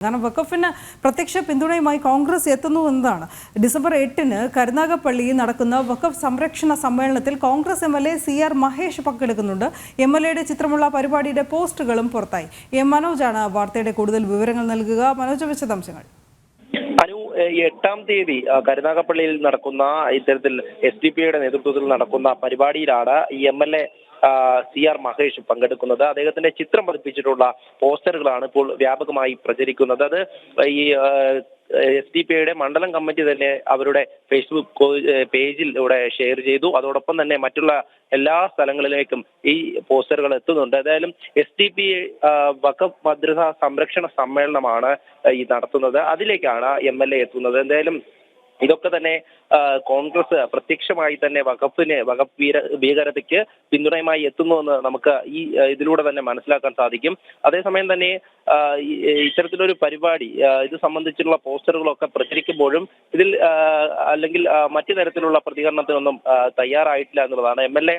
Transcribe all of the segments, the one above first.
കാരണം വഖഫിന് പ്രത്യക്ഷ പിന്തുണയുമായി കോൺഗ്രസ് എത്തുന്നു എന്നതാണ്. ഡിസംബർ 8-ന് കരുനാഗപ്പള്ളിയിൽ നടക്കുന്ന വഖഫ് സംരക്ഷണ സമ്മേളനത്തിൽ കോൺഗ്രസ് MLA CR മഹേഷ് പങ്കെടുക്കുന്നുണ്ട്. MLAയുടെ ചിത്രമുള്ള പരിപാടിയുടെ പോസ്റ്ററുകളും പുറത്തായി. മനോജാണ് വാർത്തയുടെ കൂടുതൽ വിവരങ്ങൾ നൽകുക. മനോജ്, വിശദാംശങ്ങൾ. 8-ാം തീയതി കരുനാഗപ്പള്ളിയിൽ നടക്കുന്ന ഇത്തരത്തിൽ SDPയുടെ നേതൃത്വത്തിൽ നടക്കുന്ന പരിപാടിയിലാണ് ഈ MLA CR മഹേഷ് പങ്കെടുക്കുന്നത്. അദ്ദേഹത്തിന്റെ ചിത്രം പതിപ്പിച്ചിട്ടുള്ള പോസ്റ്ററുകളാണ് ഇപ്പോൾ വ്യാപകമായി പ്രചരിക്കുന്നത്. അത് ഈ SDPയുടെ മണ്ഡലം കമ്മിറ്റി തന്നെ അവരുടെ ഫേസ്ബുക്ക് പേജിലൂടെ ഷെയർ ചെയ്തു. അതോടൊപ്പം തന്നെ മറ്റുള്ള എല്ലാ സ്ഥലങ്ങളിലേക്കും ഈ പോസ്റ്ററുകൾ എത്തുന്നുണ്ട്. ഏതായാലും SDP വഖഫ് മദ്രസ സംരക്ഷണ സമ്മേളനമാണ് ഈ നടത്തുന്നത്. അതിലേക്കാണ് MLA എത്തുന്നത്. എന്തായാലും ഇതൊക്കെ തന്നെ കോൺഗ്രസ് പ്രത്യക്ഷമായി തന്നെ വഖഫ് ഭീകരതയ്ക്ക് പിന്തുണയുമായി എത്തുന്നുവെന്ന് നമുക്ക് ഈ ഇതിലൂടെ തന്നെ മനസ്സിലാക്കാൻ സാധിക്കും. അതേസമയം തന്നെ ഇത്തരത്തിലൊരു പരിപാടി ഇത് സംബന്ധിച്ചുള്ള പോസ്റ്ററുകളൊക്കെ പ്രചരിക്കുമ്പോഴും ഇതിൽ അല്ലെങ്കിൽ മറ്റു തരത്തിലുള്ള പ്രതികരണത്തിനൊന്നും തയ്യാറായിട്ടില്ല എന്നുള്ളതാണ്. MLA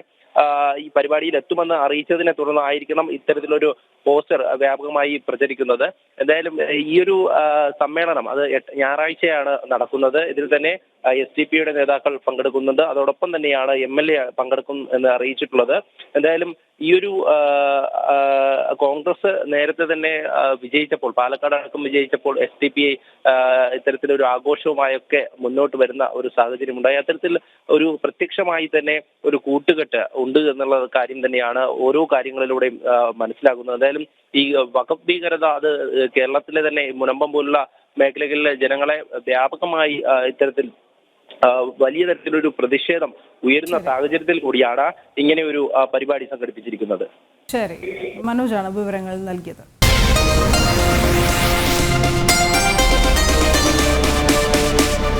ഈ പരിപാടിയിൽ എത്തുമെന്ന് അറിയിച്ചതിനെ തുടർന്നായിരിക്കണം ഇത്തരത്തിലൊരു പോസ്റ്റർ വ്യാപകമായി പ്രചരിക്കുന്നത്. എന്തായാലും ഈ ഒരു സമ്മേളനം അത് ഞായറാഴ്ചയാണ് നടക്കുന്നത്. ഇതിൽ തന്നെ SDP-യുടെ നേതാക്കൾ പങ്കെടുക്കുന്നുണ്ട്. അതോടൊപ്പം തന്നെയാണ് MLA പങ്കെടുക്കും എന്ന് അറിയിച്ചിട്ടുള്ളത്. എന്തായാലും ഈ ഒരു കോൺഗ്രസ് നേരത്തെ തന്നെ വിജയിച്ചപ്പോൾ, പാലക്കാട് അടക്കം വിജയിച്ചപ്പോൾ SDP ഇത്തരത്തിലൊരു ആഘോഷവുമായൊക്കെ മുന്നോട്ട് വരുന്ന ഒരു സാഹചര്യം ഉണ്ടായി. അത്തരത്തിൽ ഒരു പ്രത്യക്ഷമായി തന്നെ ഒരു കൂട്ടുകെട്ട് ഉണ്ട് എന്നുള്ള കാര്യം തന്നെയാണ് ഓരോ കാര്യങ്ങളിലൂടെയും മനസ്സിലാകുന്നത്. എന്തായാലും ഈ വഖഫ് ഭീകരത അത് കേരളത്തിലെ തന്നെ മുനമ്പം പോലുള്ള മേഖലകളിലെ ജനങ്ങളെ വ്യാപകമായി ഇത്തരത്തിൽ വലിയ തരത്തിലൊരു പ്രതിഷേധം ഉയരുന്ന സാഹചര്യത്തിൽ കൂടിയാണ് ഇങ്ങനെ ഒരു പരിപാടി സംഘടിപ്പിച്ചിരിക്കുന്നത്. ശരി, മനോജാണ് വിവരങ്ങൾ നൽകിയത്.